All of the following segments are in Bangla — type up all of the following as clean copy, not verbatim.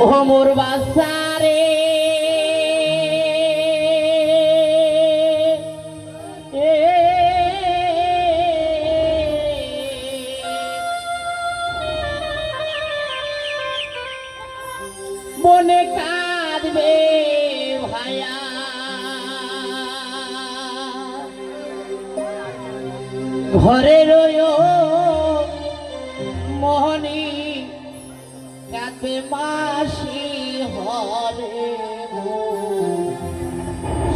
ও মোর বাসারে মনে কাঁদবে ভায়া ঘরে রয়ো মোহনী কাঁদবে মাসি হরে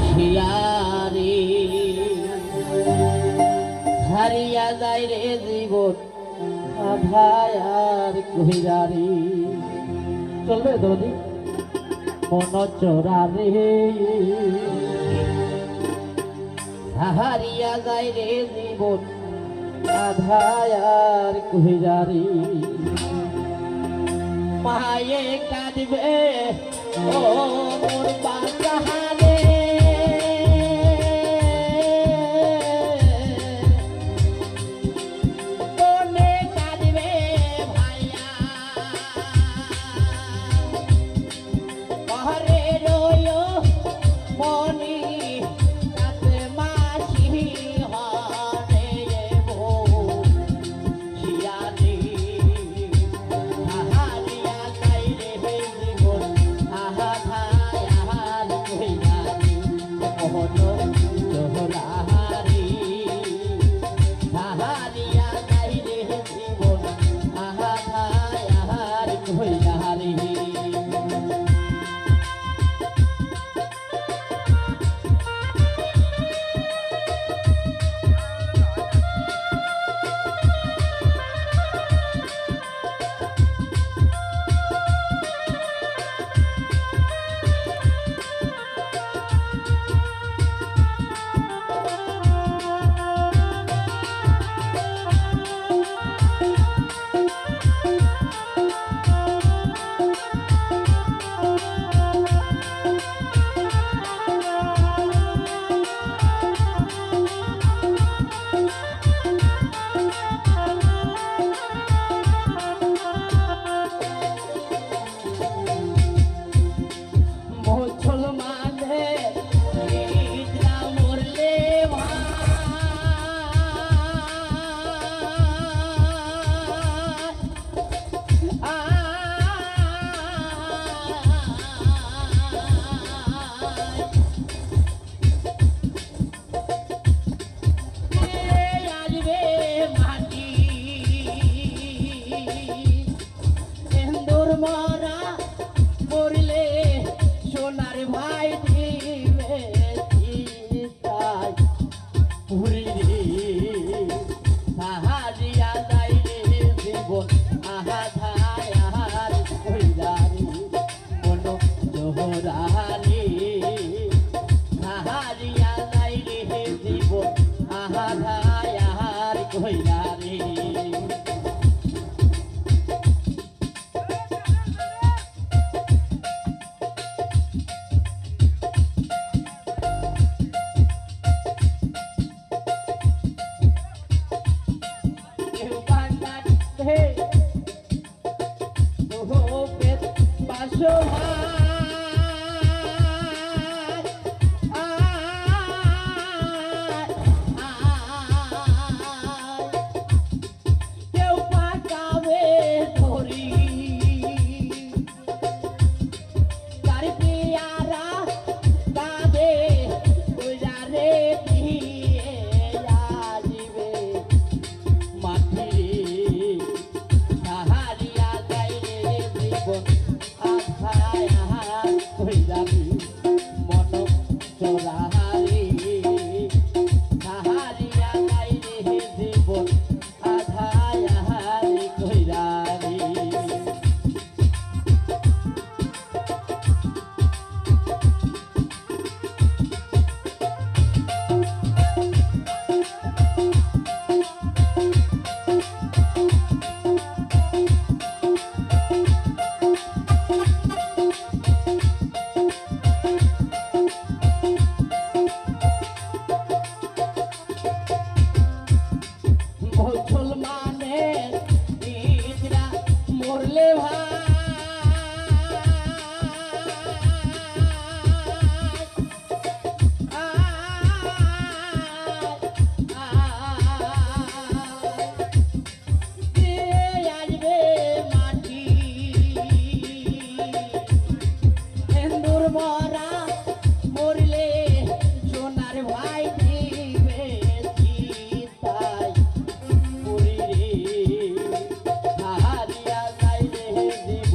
শিয়ারে হারিয়া যায় রে জীবন ভায়ার কহিরারি চলবে দরদি মন চোরা রে হারিয়া যায় রে জীবন আধায়ার কহিরারি মায়ে কাঁদবে ও মোর বাসারে মনে কাঁদবে ভাইয়া ঘরে রয়ো মনি কাছে মাসি হরে গো শিয়ারি হারিয়া যাই রে জীবন আহা ভায়ার কহিরারি মোহন জোহরারি হারিয়া যাই রে জীবন আহা ভায়ার কহিরারি মরা মরলে সোনার ভাই দিবে চিতাই পুরি রে হারিয়া যায় রে জীবন আহা ধায়ার কইরারি মন জোহরারি হারিয়া যায় রে জীবন আহা ধায়ার কইরারি Hey, oh, bet, basho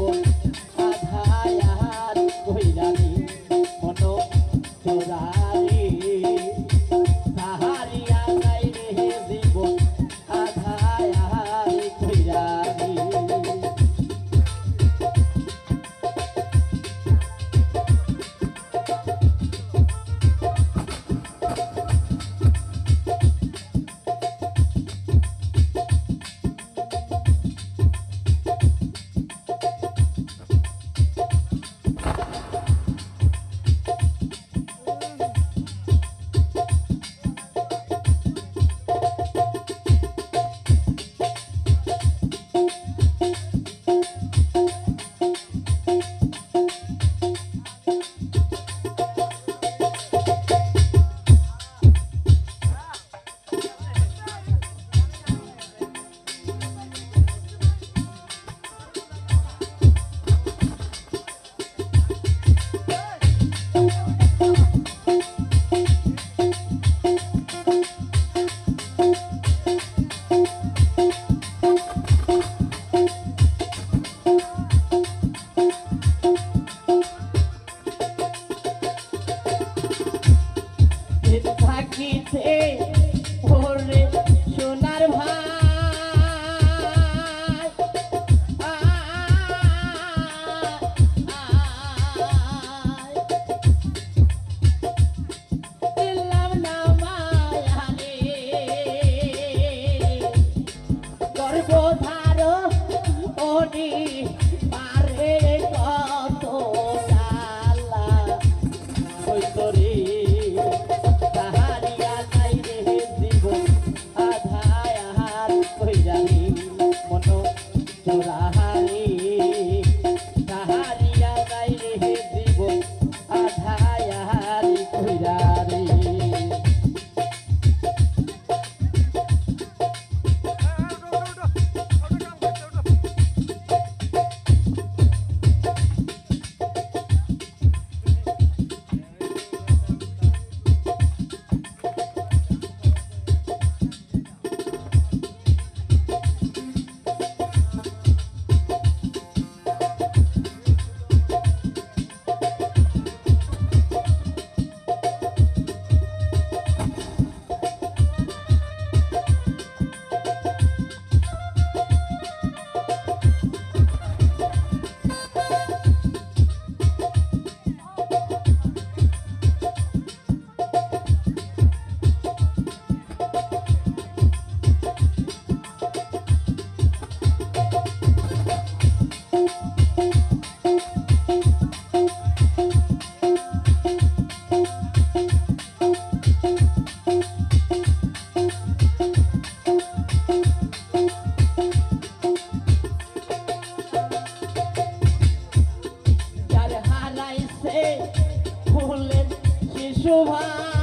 জীবন আধায়ার কইরানি মন চোরারি সাহারিয়া যাই রে জীবন আধায়ার কইরানি থাকিতে ওরে সোনার ভাই দিলাম না মায়ারে গর্ভধার ওনি পারে কত জ্বালা হইতরে চোরাহারি সাহারিয়া যাই রে জীবন আধায়ারি কইরারি ফুলের শিশু ভাই